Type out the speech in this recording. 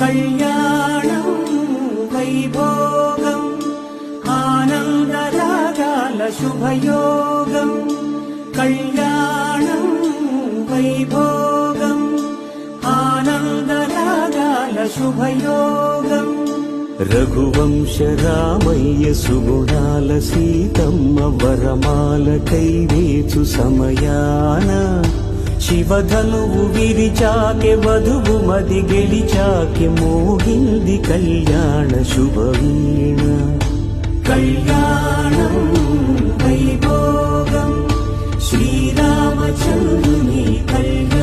కళ్యాణం వైభోగం ఆనందరాగాల శుభయోగం కళ్యాణం వైభోగం ఆనందరాగాల శుభయోగం రఘువంశ రామయ్య సుగుణాల సీతమ్మ వరమాల కైవేచు సమయాన శివధనువు విరిచాకె వధువు మది గెలిచాకె మోగింది కళ్యాణ శుభవీణ కళ్యాణం వైభోగం శ్రీరామచంద్రుని కళ్యాణం